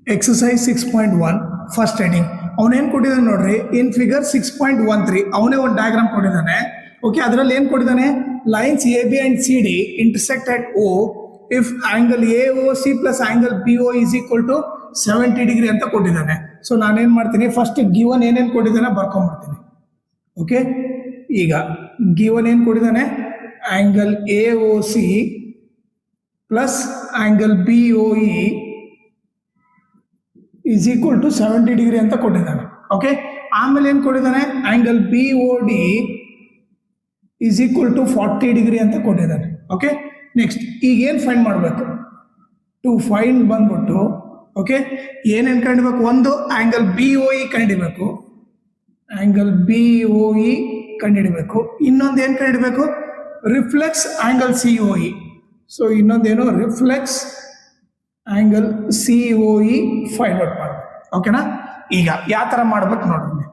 Exercise 6.1 first heading ಅವನೇನು ಕೊಟ್ಟಿದ್ದಾನೆ ನೋಡ್ರಿ. ಇನ್ ಫಿಗರ್ 6.13 ಅವನೇ ಒಂದು ಡಯಾಗ್ರಾಮ್ ಕೊಟ್ಟಿದ್ದಾನೆ. ಓಕೆ, ಅದರಲ್ಲಿ ಏನು ಕೊಟ್ಟಿದ್ದಾನೆ, lines A B and C D intersect at O if angle A O C plus angle B O is equal to 70 degree ಅಂತ ಕೊಟ್ಟಿದ್ದಾನೆ. ಸೊ ನಾನೇನು ಮಾಡ್ತೀನಿ, ಫಸ್ಟ್ ಗಿವನ್ ಏನೇನು ಕೊಟ್ಟಿದ್ದಾನೆ ಬರ್ಕೊಂಡ್ಬಿಡ್ತೀನಿ. ಓಕೆ, ಈಗ ಗಿವನ್ ಏನು ಕೊಟ್ಟಿದ್ದಾನೆ, angle A O C plus angle B O E is equal to 70 degree ಅಂತ ಕೊಟ್ಟಿದ್ದಾನೆ. ಓಕೆ, ಆಮೇಲೆ ಏನು ಕೊಟ್ಟಿದ್ದಾನೆ, angle B O D is equal to 40 degree ಅಂತ ಕೊಟ್ಟಿದ್ದಾನೆ. ಓಕೆ, ನೆಕ್ಸ್ಟ್ ಈಗ ಏನು ಫೈಂಡ್ ಮಾಡಬೇಕು, ಟು ಫೈಂಡ್ ಬಂದ್ಬಿಟ್ಟು ಓಕೆ ಏನೇನು ಕಂಡಿಬೇಕು, ಒಂದು ಆಂಗಲ್ ಬಿ ಓ ಇ ಕಂಡಿಡಬೇಕು, ಆಂಗಲ್ ಬಿ ಓ ಇ ಕಂಡಿಡಬೇಕು. ಇನ್ನೊಂದು ಏನು ಕಂಡಿಡಬೇಕು, reflex angle C O E. So ಇನ್ನೊಂದೇನು, reflex angle C O E find out ಮಾಡಬೇಕು. ಓಕೆನಾ, ಈಗ ಯಾವ ಥರ ಮಾಡ್ಬೇಕು ನೋಡ್ರಿ,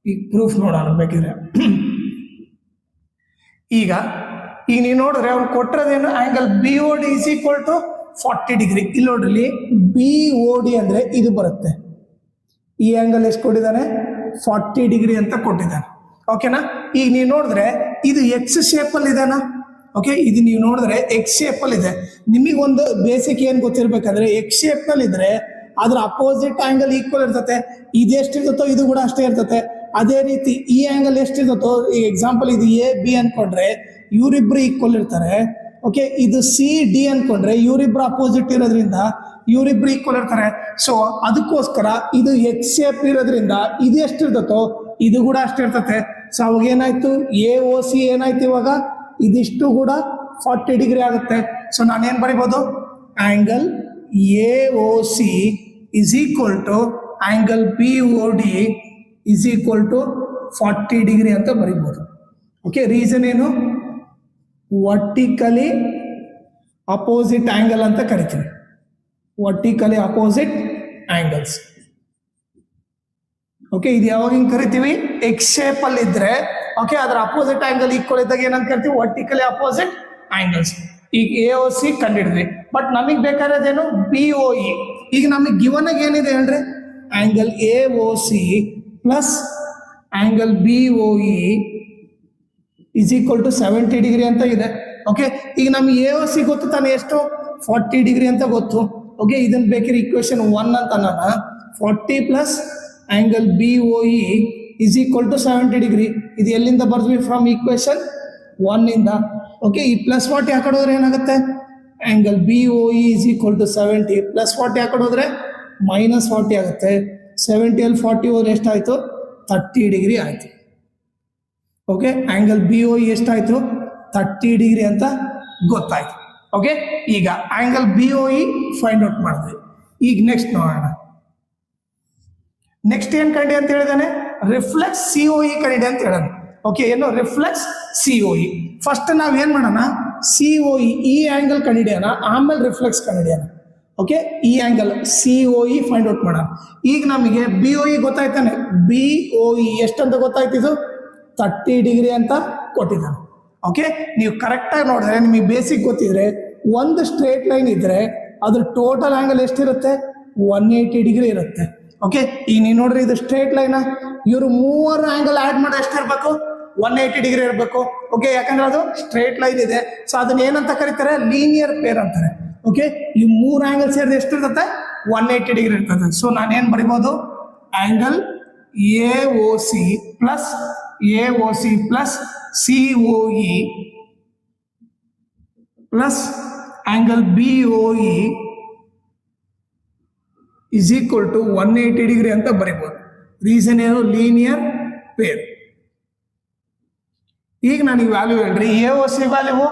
ಈಗ ಪ್ರೂಫ್ ನೋಡೋಣ ಬೇಕಿದ್ರೆ. ಈಗ ನೀವು ನೋಡಿದ್ರೆ ಅವ್ನು ಕೊಟ್ಟಿರೋದೇನು, angle B O D is equal to 40 degree. ಇಲ್ಲಿ ನೋಡ್ರಿ, ಬಿ ಓ ಡಿ ಅಂದರೆ ಇದು ಬರುತ್ತೆ. ಈ ಆಂಗಲ್ ಎಷ್ಟು ಕೊಟ್ಟಿದ್ದಾನೆ, 40 ಡಿಗ್ರಿ ಅಂತ ಕೊಟ್ಟಿದ್ದಾನೆ. ಓಕೆನಾ, ಈಗ ನೀವು ನೋಡಿದ್ರೆ ಇದು ಎಕ್ಸ್ ಶೇಪಲ್ಲಿ ಇದೆನಾ. ಓಕೆ, ಇದು ನೀವು ನೋಡಿದ್ರೆ ಎಕ್ಸ್ ಶೇಪಲ್ಲಿ ಇದೆ. ನಿಮಗೊಂದು ಬೇಸಿಕ್ ಏನು ಗೊತ್ತಿರ್ಬೇಕಂದ್ರೆ, ಎಕ್ಸ್ ಶೇಪ್ನಲ್ಲಿ ಇದ್ರೆ ಅದ್ರ ಅಪೋಸಿಟ್ ಆಂಗಲ್ ಈಕ್ವಲ್ ಇರ್ತತೆ. ಇದು ಎಷ್ಟಿರ್ತತೋ ಇದು ಕೂಡ ಅಷ್ಟೇ ಇರ್ತತೆ. ಅದೇ ರೀತಿ ಈ ಆಂಗಲ್ ಎಷ್ಟಿರ್ತತೋ, ಈ ಎಕ್ಸಾಂಪಲ್ ಇದು ಎ ಬಿ ಅನ್ಕೊಂಡ್ರೆ ಇವರಿಬ್ರು ಈಕ್ವಲ್ ಇರ್ತಾರೆ. ಓಕೆ, ಇದು ಸಿ ಡಿ ಅನ್ಕೊಂಡ್ರೆ ಇವರಿಬ್ರು ಅಪೋಸಿಟ್ ಇರೋದ್ರಿಂದ ಇವರಿಬ್ರು ಈಕ್ವಲ್ ಇರ್ತಾರೆ. ಸೊ ಅದಕ್ಕೋಸ್ಕರ ಇದು ಎಕ್ಸ್ ಶೇಪ್ ಇರೋದ್ರಿಂದ ಇದು ಎಷ್ಟಿರ್ತತೋ ಇದು ಕೂಡ ಅಷ್ಟಿರ್ತತೆ. ಸೊ ಅವಾಗ ಏನಾಯ್ತು, ಎ ಓ ಸಿ ಏನಾಯ್ತು, ಇವಾಗ ಇದಿಷ್ಟು ಕೂಡ 40 ಡಿಗ್ರಿ ಆಗುತ್ತೆ. ಸೊ ನಾನೇನು ಬರಿಬೋದು, angle A O C is equal to angle B O D is equal to 40 degree ಅಂತ ಬರಿಬೋದು. ಓಕೆ, ರೀಸನ್ ಏನು, ವರ್ಟಿಕಲಿ ಅಪೋಸಿಟ್ ಆಂಗಲ್ ಅಂತ ಕರಿತೀವಿ, ವರ್ಟಿಕಲಿ ಅಪೋಸಿಟ್ ಆಂಗಲ್ಸ್. ಓಕೆ, ಇದು ಯಾವಾಗ ಹಿಂಗೆ ಕರಿತೀವಿ, ಎಕ್ಸ್ ಶೇಪ್ ಅಲ್ಲಿ ಇದ್ರೆ ಓಕೆ ಅದರ ಅಪೋಸಿಟ್ ಆಂಗಲ್ ಈಕ್ವಲ್ ಇದ್ದಾಗ ಏನಂತ ಕರಿತೀವಿ, ವರ್ಟಿಕಲಿ ಅಪೋಸಿಟ್ ಆಂಗಲ್ಸ್. ಈಗ ಎ ಓ ಸಿ ಕಂಡಿಡ್ರಿ, ಬಟ್ ನಮಗೆ ಬೇಕಾಗಿರೋದೇನು, ಬಿ ಓ ಇ. ಈಗ ನಮಗೆ ಗಿವನ್ ಆಗಿ ಏನಿದೆ ಹೇಳ್ರಿ, angle A O C plus angle B O E is equal to 70 degree ಅಂತ ಇದೆ. ಓಕೆ, ಈಗ ನಮ್ಗೆ ಎ ಓ ಸಿ ಗೊತ್ತು ತಾನೆ, ಎಷ್ಟು 40 ಡಿಗ್ರಿ ಅಂತ ಗೊತ್ತು. ಓಕೆ, ಇದನ್ನ ಬೇಕಿದ್ರೆ ಇಕ್ವೇಶನ್ 1 ಅಂತ ನಾನು 40 plus angle B O E is equal to 70 degree. ಇದು ಎಲ್ಲಿಂದ ಬರ್ದ್ವಿ, ಫ್ರಮ್ ಈಕ್ವೇಶನ್ 1 ಇಂದ. ಓಕೆ, ಈ ಪ್ಲಸ್ 40 ಆ ಕಡೆ ಹೋದ್ರೆ ಏನಾಗುತ್ತೆ, angle B O E is equal to 70 plus 40 ಆ ಕಡೆ ಹೋದ್ರೆ ಮೈನಸ್ 40 ಆಗುತ್ತೆ. 70 ಅಲ್ಲಿ 40 ಹೋದ್ರೆ ಎಷ್ಟಾಯ್ತು, 30 ಡಿಗ್ರಿ ಆಯ್ತು. Okay, angle B O E ಎಷ್ಟಾಯ್ತು, 30 ಡಿಗ್ರಿ ಅಂತ ಗೊತ್ತಾಯ್ತು. ಓಕೆ, ಈಗ angle B O E find out ಮಾಡಿದ್ವಿ. ಈಗ ನೆಕ್ಸ್ಟ್ ನೋಡೋಣ. ನೆಕ್ಸ್ಟ್ ಏನ್ ಕಂಡಿ ಅಂತ ಹೇಳಿದಾನೆ, ರಿಫ್ಲೆಕ್ಸ್ ಸಿ ಓ ಇ ಕಂಡಿ ಅಂತ ಹೇಳೋಣ. ಓಕೆ, ಏನು reflex C O E. First ನಾವ್ ಏನ್ ಮಾಡೋಣ, ಸಿ ಓ ಇ ಈ ಆಂಗಲ್ ಕಂಡಿಡಿಯೋಣ, ಆಮೇಲೆ ರಿಫ್ಲೆಕ್ಸ್ ಕಂಡಿಡಿಯೋಣ. ಓಕೆ, ಈ angle C O E find out ಮಾಡೋಣ. ಈಗ ನಮಗೆ B O E ಗೊತ್ತಾಯ್ತಾನೆ, B O E ಎಷ್ಟಂತ ಗೊತ್ತಾಯ್ತಿದ್ದು, 30 ಡಿಗ್ರಿ ಅಂತ ಕೊಟ್ಟಿದ್ದಾನೆ. ಓಕೆ, ನೀವು ಕರೆಕ್ಟಾಗಿ ನೋಡಿದ್ರೆ ನಿಮಗೆ ಬೇಸಿಕ್ ಗೊತ್ತಿದ್ರೆ, ಒಂದು ಸ್ಟ್ರೇಟ್ ಲೈನ್ ಇದ್ರೆ ಅದ್ರ ಟೋಟಲ್ ಆಂಗಲ್ ಎಷ್ಟಿರುತ್ತೆ, 180 ಡಿಗ್ರಿ ಇರುತ್ತೆ. ಓಕೆ, ಈಗ ನೀವು ನೋಡ್ರಿ ಇದು ಸ್ಟ್ರೇಟ್ ಲೈನ್, ಇವರು ಮೂವರು ಆಂಗಲ್ ಆಡ್ ಮಾಡಿ ಎಷ್ಟಿರ್ಬೇಕು, 180 ಡಿಗ್ರಿ ಇರಬೇಕು. ಓಕೆ, ಯಾಕಂದ್ರೆ ಅದು ಸ್ಟ್ರೇಟ್ ಲೈನ್ ಇದೆ. ಸೊ ಅದನ್ನ ಏನಂತ ಕರೀತಾರೆ, ಲೀನಿಯರ್ ಪೇರ್ ಅಂತಾರೆ. ಓಕೆ, ಈ ಮೂರು ಆಂಗಲ್ ಸೇರಿದ್ರೆ ಎಷ್ಟಿರ್ತದೆ, 180 ಡಿಗ್ರಿ ಇರ್ತದೆ. ಸೊ ನಾನೇನು ಬರಿಬೋದು, angle A O C plus A O C plus C O E plus angle B O E is equal to 180 degree ಅಂತ ಬರಿಬೋದು. ರೀಸನ್ ಏನು, ಲೀನಿಯರ್ ಪೇರ್. ಈಗ ನನಗೆ ವ್ಯಾಲ್ಯೂ ಹೇಳ್ರಿ, ಎ ಓ ಸಿ ವ್ಯಾಲ್ಯೂ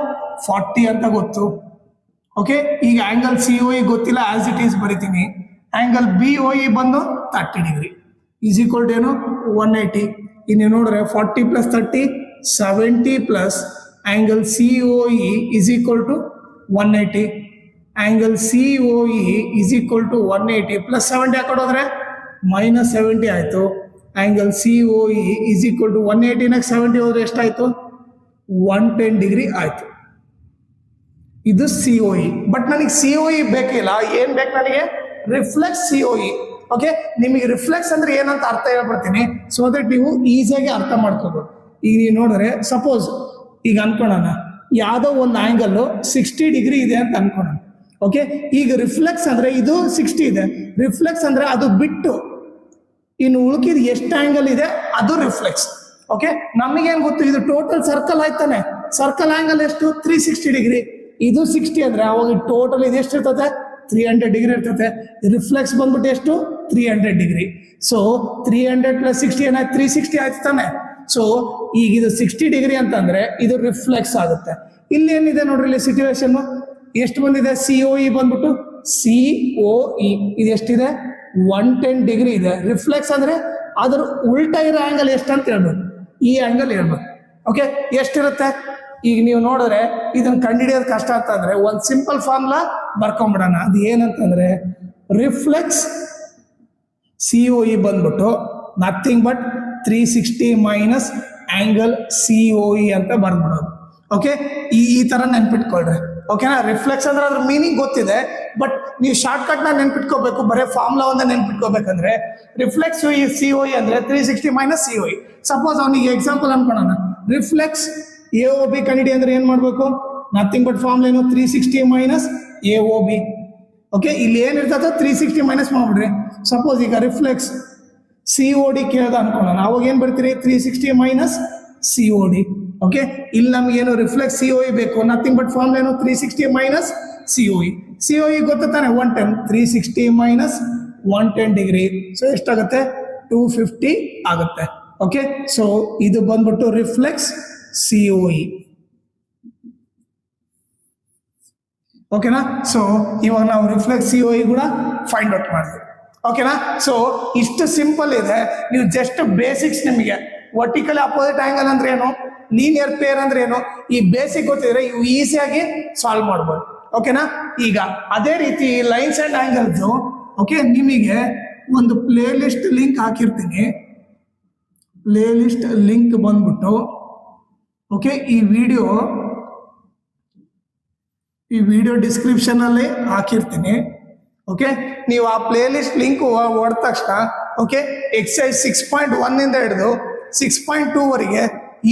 40 ಅಂತ ಗೊತ್ತು. ಓಕೆ, ಈಗ ಆಂಗಲ್ ಸಿ ಓ ಇ ಗೊತ್ತಿಲ್ಲ, ಆಸ್ ಇಟ್ ಈಸ್ ಬರಿತೀನಿ. ಆಂಗಲ್ ಬಿ ಓ ಇ ಬಂದು 30 ಡಿಗ್ರಿ ಈಸ್ ಈಕ್ವಲ್ ಟು ಏನು, 180. ಇನ್ನು ನೋಡ್ರೆ 40 plus 30 70 plus angle C O E is equal to 180. Angle C O E is equal to 180 plus 70 ಆ ಕಡೆ ಹೋದ್ರೆ minus 70 ಆಯಿತು. Angle C O E is equal to 180 70 ಹೋದ್ರೆ ಎಷ್ಟಾಯಿತು, 110 ಡಿಗ್ರಿ ಆಯಿತು. ಇದು ಸಿ ಒ ಇ. ಬಟ್ ನನಗೆ ಸಿ ಒ ಇ ಬೇಕಿಲ್ಲ, ಏನು ಬೇಕು ನನಗೆ ರಿಫ್ಲೆಕ್ಸ್ COE. ಓಕೆ, ನಿಮಗೆ ರಿಫ್ಲೆಕ್ಸ್ ಅಂದ್ರೆ ಏನಂತ ಅರ್ಥ ಹೇಳ್ಬಿಡ್ತೀನಿ, ಸೊ ದಟ್ ನೀವು ಈಸಿಯಾಗಿ ಅರ್ಥ ಮಾಡ್ಕೋಬಹುದು. ಈಗ ನೀವು ನೋಡಿದ್ರೆ ಸಪೋಸ್ ಈಗ ಅನ್ಕೊಳ್ಳೋಣ ಯಾವುದೋ ಒಂದು ಆಂಗಲ್ 60 ಡಿಗ್ರಿ ಇದೆ ಅಂತ ಅನ್ಕೊಳ್ಳೋಣ. ಓಕೆ, ಈಗ ರಿಫ್ಲೆಕ್ಸ್ ಅಂದ್ರೆ ಇದು 60 ಇದೆ, ರಿಫ್ಲೆಕ್ಸ್ ಅಂದ್ರೆ ಅದು ಬಿಟ್ಟು ಇನ್ನು ಉಳುಕಿದ ಎಷ್ಟು ಆಂಗಲ್ ಇದೆ ಅದು ರಿಫ್ಲೆಕ್ಸ್. ಓಕೆ, ನಮಗೇನು ಗೊತ್ತು, ಇದು ಟೋಟಲ್ ಸರ್ಕಲ್ ಆಯ್ತಾನೆ, ಸರ್ಕಲ್ ಆಂಗಲ್ ಎಷ್ಟು 360 ಡಿಗ್ರಿ, ಇದು 60 ಅಂದ್ರೆ ಅವಾಗ ಟೋಟಲ್ ಇದು ಎಷ್ಟು ಇರ್ತದೆ 300 ಡಿಗ್ರಿ ಇರ್ತದೆ. ರಿಫ್ಲೆಕ್ಸ್ ಬಂದ್ಬಿಟ್ಟು ಎಷ್ಟು 300 ಡಿಗ್ರಿ. ಸೊ 300 + 60 ಏನಾಯ್ತು 360 ಆಯ್ತು ತಾನೆ. ಸೊ ಈಗ ಇದು 60 ಡಿಗ್ರಿ ಅಂತಂದ್ರೆ ಇದು ರಿಫ್ಲೆಕ್ಸ್ ಆಗುತ್ತೆ. ಇಲ್ಲಿ ಏನಿದೆ ನೋಡ್ರಿ, ಇಲ್ಲಿ ಸಿಚುವೇಶನ್ ಎಷ್ಟು ಬಂದಿದೆ, COE ಬಂದ್ಬಿಟ್ಟು COE ಇದು ಎಷ್ಟಿದೆ 110 ಡಿಗ್ರಿ ಇದೆ. ರಿಫ್ಲೆಕ್ಸ್ ಅಂದ್ರೆ ಅದ್ರ ಉಲ್ಟಾ ಇರೋ ಆಂಗಲ್ ಎಷ್ಟು ಅಂತ ಹೇಳ್ಬೇಕು, ಈ ಆಂಗಲ್ ಹೇಳ್ಬೇಕು. ಓಕೆ, ಎಷ್ಟಿರುತ್ತೆ ಈಗ ನೀವು ನೋಡಿದ್ರೆ ಇದನ್ನ ಕಂಡುಹಿಡಿಯೋದು ಕಷ್ಟ ಅಂತಂದ್ರೆ ಒಂದು ಸಿಂಪಲ್ ಫಾರ್ಮುಲಾ ಬರ್ಕೊಂಡ್ಬಿಡೋಣ. ಅದು ಏನಂತಂದ್ರೆ ರಿಫ್ಲೆಕ್ಸ್ COE ಬಂದ್ಬಿಟ್ಟು nothing but 360 minus angle COE ಅಂತ ಬರ್ಬಿಡೋದು. ಓಕೆ, ಈ ತರ ನೆನ್ಪಿಟ್ಕೊಳ್ರಿ. ಓಕೆನಾ, ರಿಫ್ಲೆಕ್ಸ್ ಅಂದ್ರೆ ಅದ್ರ ಮೀನಿಂಗ್ ಗೊತ್ತಿದೆ, ಬಟ್ ನೀವು ಶಾರ್ಟ್ ಕಟ್ ನ ನೆನ್ಪಿಟ್ಕೋಬೇಕು. ಬರೀ ಫಾರ್ಮುಲಾ ಒಂದೇ ನೆನ್ಪಿಟ್ಕೋಬೇಕಂದ್ರೆ ರಿಫ್ಲೆಕ್ಸ್ COE ಅಂದ್ರೆ 360 ಮೈನಸ್ COE. ಸಪೋಸ್ ಅವನಿಗೆ ಎಕ್ಸಾಂಪಲ್ ಅನ್ಕೊಳ್ಳೋಣ, ರಿಫ್ಲೆಕ್ಸ್ AOB ಕಂಡಿಡಿ ಅಂದ್ರೆ ಏನ್ ಮಾಡ್ಬೇಕು, ನಥಿಂಗ್ ಬಟ್ ಫಾರ್ಮುಲಾ ಏನು 360 ಮೈನಸ್ AOB. ಓಕೆ, ಇಲ್ಲಿ ಏನಿರ್ತದೆ 360 ಮೈನಸ್ ಮಾಡ್ಬಿಡ್ರಿ. ಸಪೋಸ್ ಈಗ ರಿಫ್ಲೆಕ್ಸ್ COD ಕೇಳ್ದ ಅನ್ಕೊಳ್ಳೋಣ, ಅವಾಗ ಏನ್ ಬರ್ತೀರಿ 360 ಮೈನಸ್ COD. ಓಕೆ, ಇಲ್ಲಿ ನಮಗೇನು ರಿಫ್ಲೆಕ್ಸ್ COE ಬೇಕು, ನಥಿಂಗ್ ಬಟ್ ಫಾರ್ಮುಲಾ ಏನು 360 minus COE ಗೊತ್ತಾನೆ 110, 360 minus 110 degree, so ಎಷ್ಟಾಗುತ್ತೆ 250 ಆಗುತ್ತೆ. ಓಕೆ, ಸೊ ಇದು ಬಂದ್ಬಿಟ್ಟು ರಿಫ್ಲೆಕ್ಸ್ COE. ಓಕೆನಾ, ಸೊ ಇವಾಗ ನಾವು ರಿಫ್ಲೆಕ್ಸ್ COE ಕೂಡ ಫೈಂಡ್ ಔಟ್ ಮಾಡಿದ್ವಿ. ಓಕೆನಾ, ಸೊ ಇಷ್ಟು ಸಿಂಪಲ್ ಇದೆ. ನೀವು ಜಸ್ಟ್ ಬೇಸಿಕ್ಸ್, ನಿಮಗೆ ವರ್ಟಿಕಲ್ ಅಪೋಸಿಟ್ ಆಂಗಲ್ ಅಂದ್ರೆ ಏನು, ಲೀನಿಯರ್ ಪೇರ್ ಅಂದ್ರೆ ಏನು, ಈ ಬೇಸಿಕ್ ಗೊತ್ತಿದ್ರೆ ಇವು ಈಸಿಯಾಗಿ ಸಾಲ್ವ್ ಮಾಡ್ಬೋದು. ಓಕೆನಾ, ಈಗ ಅದೇ ರೀತಿ ಲೈನ್ಸ್ ಅಂಡ್ ಆಂಗಲ್ಸ್. ಓಕೆ, ನಿಮಗೆ ಒಂದು ಪ್ಲೇ ಲಿಸ್ಟ್ ಲಿಂಕ್ ಹಾಕಿರ್ತೀನಿ, ಪ್ಲೇ ಲಿಸ್ಟ್ ಲಿಂಕ್ ಬಂದ್ಬಿಟ್ಟು ಓಕೆ ಈ ವಿಡಿಯೋ ಡಿಸ್ಕ್ರಿಪ್ಷನ್ ಅಲ್ಲಿ ಹಾಕಿರ್ತೀನಿ. ಓಕೆ, ನೀವು ಆ ಪ್ಲೇ ಲಿಸ್ಟ್ ಲಿಂಕ್ ಹೊಡೆದ ತಕ್ಷಣ ಓಕೆ ಎಕ್ಸೈಸ್ 6.1 ಇಂದ ಹಿಡಿದು 6.2 ವರೆಗೆ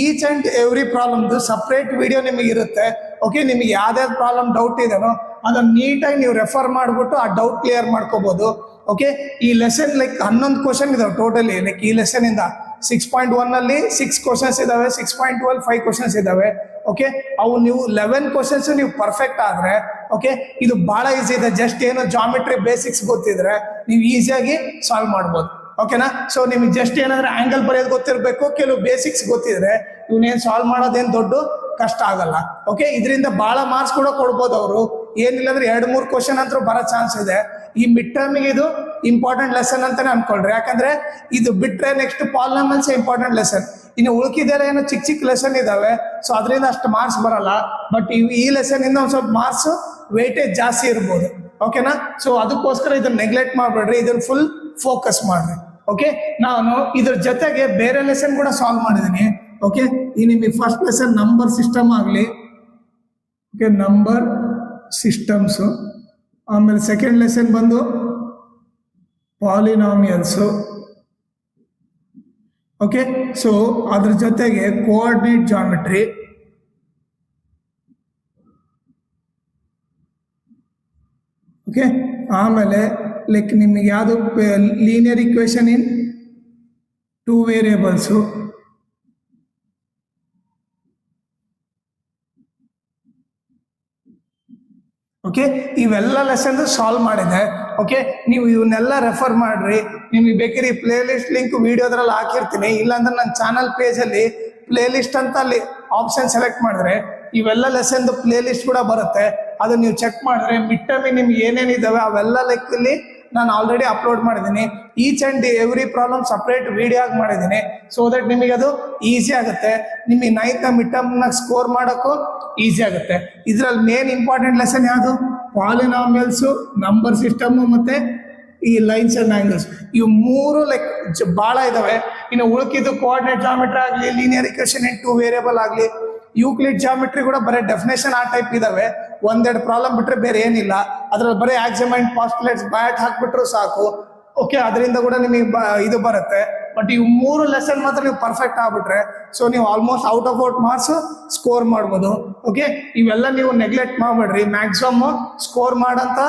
ಈಚ್ ಅಂಡ್ ಎವ್ರಿ ಪ್ರಾಬ್ಲಮ್ದು ಸಪ್ರೇಟ್ ವಿಡಿಯೋ ನಿಮಗೆ ಇರುತ್ತೆ. ಓಕೆ, ನಿಮಗೆ ಯಾವ್ದಾವ್ದು ಪ್ರಾಬ್ಲಮ್ ಡೌಟ್ ಇದೆನೋ ಅದನ್ನ ನೀಟಾಗಿ ನೀವು ರೆಫರ್ ಮಾಡಿಬಿಟ್ಟು ಆ ಡೌಟ್ ಕ್ಲಿಯರ್ ಮಾಡ್ಕೋಬಹುದು. ಓಕೆ, ಈ ಲೆಸನ್ ಲೈಕ್ 11 ಕ್ವಶನ್ ಇದಾವೆ ಟೋಟಲಿ. ಲೈಕ್ ಈ ಲೆಸನ್ ಇಂದ 6.1 ಅಲ್ಲಿ 6 ಕ್ವಶನ್ಸ್ ಇದಾವೆ, 6.2 ಅಲ್ಲಿ 5 ಕ್ವಶನ್ಸ್ ಇದಾವೆ. ಓಕೆ, ಅವು ನೀವು 11 ಕ್ವಶನ್ಸ್ ನೀವು ಪರ್ಫೆಕ್ಟ್ ಆದ್ರೆ ಓಕೆ ಇದು ಬಹಳ ಈಸಿ ಇದೆ. ಜಸ್ಟ್ ಏನು ಜಾಮಿಟ್ರಿ ಬೇಸಿಕ್ಸ್ ಗೊತ್ತಿದ್ರೆ ನೀವು ಈಸಿಯಾಗಿ ಸಾಲ್ವ್ ಮಾಡ್ಬೋದು. ಓಕೆನಾ, ಸೊ ನಿಮಗೆ ಜಸ್ಟ್ ಏನಂದ್ರೆ ಆಂಗಲ್ ಬರೆಯೋದು ಗೊತ್ತಿರಬೇಕು, ಕೆಲವು ಬೇಸಿಕ್ಸ್ ಗೊತ್ತಿದ್ರೆ ಇವನೇನು ಸಾಲ್ವ್ ಮಾಡೋದೇನು ದೊಡ್ಡ ಕಷ್ಟ ಆಗಲ್ಲ. ಓಕೆ, ಇದರಿಂದ ಬಹಳ ಮಾರ್ಕ್ಸ್ ಕೂಡ ಕೊಡ್ಬೋದು ಅವರು. ಏನಿಲ್ಲ ಅಂದ್ರೆ 2-3 ಕ್ವಶನ್ ಅಂತೂ ಬರೋ ಚಾನ್ಸ್ ಇದೆ. ಈ ಮಿಡ್ ಟರ್ಮಿಗೆ ಇದು ಇಂಪಾರ್ಟೆಂಟ್ ಲೆಸನ್ ಅಂತಾನೆ ಅನ್ಕೊಳ್ರಿ, ಯಾಕಂದ್ರೆ ಇದು ಬಿಟ್ರೆ ನೆಕ್ಸ್ಟ್ ಪಾಲಿನಾಮಿಯಲ್ಸ್ ಇಂಪಾರ್ಟೆಂಟ್ ಲೆಸನ್. ಇನ್ನು ಉಳ್ಕಿದ್ದಾರೆ ಏನೋ ಚಿಕ್ಕ ಚಿಕ್ಕ ಲೆಸನ್ ಇದಾವೆ, ಸೊ ಅದರಿಂದ ಅಷ್ಟು ಮಾರ್ಕ್ಸ್ ಬರಲ್ಲ. ಬಟ್ ಈ ಲೆಸನ್ ಇಂದ ಒಂದು ಸ್ವಲ್ಪ ಮಾರ್ಕ್ಸ್ ವೇಟೇಜ್ ಜಾಸ್ತಿ ಇರ್ಬೋದು. ಓಕೆನಾ, ಸೊ ಅದಕ್ಕೋಸ್ಕರ ಇದನ್ನ ನೆಗ್ಲೆಕ್ಟ್ ಮಾಡಬೇಡ್ರಿ, ಇದನ್ನ ಫುಲ್ ಫೋಕಸ್ ಮಾಡ್ರಿ. ಓಕೆ, ನಾನು ಇದ್ರ ಜೊತೆಗೆ ಬೇರೆ ಲೆಸನ್ ಕೂಡ ಸಾಲ್ವ್ ಮಾಡಿದ್ದೀನಿ. ಓಕೆ, ಈ ನಿಮಗೆ ಫಸ್ಟ್ ಲೆಸನ್ ನಂಬರ್ ಸಿಸ್ಟಮ್ ಆಗಲಿ, ಓಕೆ ನಂಬರ್ ಸಿಸ್ಟಮ್ಸು, ಆಮೇಲೆ ಸೆಕೆಂಡ್ ಲೆಸನ್ ಬಂದು ಪಾಲಿನಾಮಿಯಲ್ಸು. ಓಕೆ, ಸೊ ಅದ್ರ ಜೊತೆಗೆ ಕೋಆರ್ಡಿನೇಟ್ ಜಾಮೆಟ್ರಿ, ಓಕೆ ಆಮೇಲೆ ಲೈಕ್ ನಿಮಗೆ ಯಾವುದು ಲೀನಿಯರ್ ಇಕ್ವೇಶನ್ ಇನ್ 2 ವೇರಿಯೇಬಲ್ಸು. ಓಕೆ, ಇವೆಲ್ಲ ಲೆಸನ್ ಸಾಲ್ವ್ ಮಾಡಿದೆ. ಓಕೆ, ನೀವು ಇವನ್ನೆಲ್ಲ ರೆಫರ್ ಮಾಡ್ರಿ. ನಿಮಗೆ ಬೇಕಿರಿ ಪ್ಲೇ ಲಿಸ್ಟ್ ಲಿಂಕ್ ವಿಡಿಯೋದ್ರಲ್ಲಿ ಹಾಕಿರ್ತೀನಿ, ಇಲ್ಲಾಂದ್ರೆ ನನ್ನ ಚಾನಲ್ ಪೇಜಲ್ಲಿ ಪ್ಲೇ ಲಿಸ್ಟ್ ಅಂತ ಅಲ್ಲಿ ಆಪ್ಷನ್ ಸೆಲೆಕ್ಟ್ ಮಾಡಿದ್ರೆ ಇವೆಲ್ಲ ಲೆಸನ್ದು ಪ್ಲೇ ಲಿಸ್ಟ್ ಕೂಡ ಬರುತ್ತೆ. ಅದನ್ನ ನೀವು ಚೆಕ್ ಮಾಡಿದ್ರೆ ಮಿಡ್ ಟರ್ಮಿಗೆ ನಿಮ್ಗೆ ಏನೇನಿದ್ದಾವೆ ಅವೆಲ್ಲ ಲೆಕ್ಕಲ್ಲಿ ನಾನು ಆಲ್ರೆಡಿ ಅಪ್ಲೋಡ್ ಮಾಡಿದ್ದೀನಿ. Each and every problem separate video ಆಗಿ ಮಾಡಿದ್ದೀನಿ, ಸೊ ದಟ್ ನಿಮಗೆ ಅದು ಈಸಿ ಆಗುತ್ತೆ. ನಿಮಗೆ 9th ಮಿಡ್ ಟರ್ಮ್ನಾಗ ಸ್ಕೋರ್ ಮಾಡೋಕ್ಕೂ ಈಸಿ ಆಗುತ್ತೆ. ಇದರಲ್ಲಿ ಮೇನ್ ಇಂಪಾರ್ಟೆಂಟ್ ಲೆಸನ್ ಯಾವುದು, ಪಾಲಿನಾಮಿಯಲ್ಸು, ನಂಬರ್ ಸಿಸ್ಟಮು ಮತ್ತು ಈ ಲೈನ್ಸ್ ಅಂಡ್ ಆಂಗಲ್ಸ್. ಇವು 3 ಲೈಕ್ ಭಾಳ ಇದಾವೆ. ಇನ್ನು ಉಳ್ಕಿದ್ದು ಕೋಆರ್ಡಿನೇಟ್ ಜಾಮೆಟ್ರಿ ಆಗಲಿ, ಲೀನಿಯರ್ ಇಕ್ವೇಶನ್ ಇನ್ 2 ವೇರಿಯೇಬಲ್ ಆಗಲಿ, ಯೂಕ್ಲಿಡ್ ಜಾಮೆಟ್ರಿ ಕೂಡ ಬರೀ ಡೆಫಿನೇಷನ್ ಆ ಟೈಪ್ ಇದಾವೆ. 1-2 ಪ್ರಾಬ್ಲಮ್ ಬಿಟ್ಟರೆ ಬೇರೆ ಏನಿಲ್ಲ. ಅದ್ರಲ್ಲಿ ಬರೀ ಆಕ್ಸಿಮ್ ಅಂಡ್ ಪಾಸ್ಟುಲೇಟ್ಸ್ ಬ್ಯಾಟ್ ಹಾಕ್ಬಿಟ್ರು ಸಾಕು. ಓಕೆ, ಅದರಿಂದ ಕೂಡ ನಿಮಗೆ ಇದು ಬರುತ್ತೆ. ಬಟ್ ಇವು 3 ಲೆಸನ್ ಮಾತ್ರ ನೀವು ಪರ್ಫೆಕ್ಟ್ ಆಗ್ಬಿಟ್ರೆ ಸೊ ನೀವು almost out of out marks score ಮಾಡ್ಬೋದು. ಓಕೆ, ಇವೆಲ್ಲ ನೀವು ನೆಗ್ಲೆಕ್ಟ್ ಮಾಡಬೇಡ್ರಿ. ಮ್ಯಾಕ್ಸಿಮಮ್ ಸ್ಕೋರ್ ಮಾಡಂತ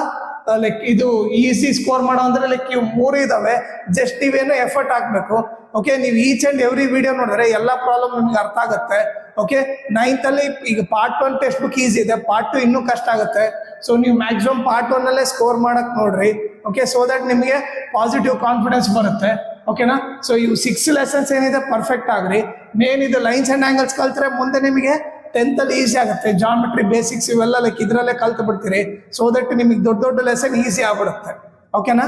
ಲೈಕ್ ಇದು ಈಸಿ ಸ್ಕೋರ್ ಮಾಡೋ ಅಂದ್ರೆ ಲೈಕ್ ಇವು 3 ಇದಾವೆ. ಜಸ್ಟ್ ನೀವೇನು ಎಫರ್ಟ್ ಹಾಕ್ಬೇಕು. ಓಕೆ, ನೀವು ಈಚ್ ಅಂಡ್ ಎವ್ರಿ ವಿಡಿಯೋ ನೋಡಿದ್ರೆ ಎಲ್ಲ ಪ್ರಾಬ್ಲಮ್ ನಿಮ್ಗೆ ಅರ್ಥ ಆಗುತ್ತೆ. ಓಕೆ, 9th ಅಲ್ಲಿ ಈಗ ಪಾರ್ಟ್ 1 ಟೆಕ್ಸ್ಟ್ ಬುಕ್ ಈಸಿ ಇದೆ, ಪಾರ್ಟ್ 2 ಇನ್ನೂ ಕಷ್ಟ ಆಗುತ್ತೆ. ಸೊ ನೀವು ಮ್ಯಾಕ್ಸಿಮಮ್ ಪಾರ್ಟ್ 1 ಅಲ್ಲೇ ಸ್ಕೋರ್ ಮಾಡಕ್ ನೋಡ್ರಿ. ಓಕೆ, ಸೊ ದಟ್ ನಿಮಗೆ ಪಾಸಿಟಿವ್ ಕಾನ್ಫಿಡೆನ್ಸ್ ಬರುತ್ತೆ. ಓಕೆನಾ? ಸೊ ಇವು 6 ಲೆಸನ್ಸ್ ಏನಿದೆ ಪರ್ಫೆಕ್ಟ್ ಆಗ್ರಿ. ಮೇನ್ ಇದು ಲೈನ್ಸ್ ಅಂಡ್ ಆಂಗಲ್ಸ್ ಕಲ್ತ್ರೆ ಮುಂದೆ ನಿಮಗೆ 10th ಅಲ್ಲಿ ಈಸಿ ಆಗುತ್ತೆ. ಜಾಮೆಟ್ರಿ ಬೇಸಿಕ್ಸ್ ಇವೆಲ್ಲ ಲೈಕ್ ಇದರಲ್ಲೇ ಕಲ್ತು ಬಿಡ್ತೀರಿ. ಸೊ ದಟ್ ನಿಮಗೆ ದೊಡ್ಡ ಲೆಸನ್ ಈಸಿ ಆಗ್ಬಿಡುತ್ತೆ. ಓಕೆನಾ?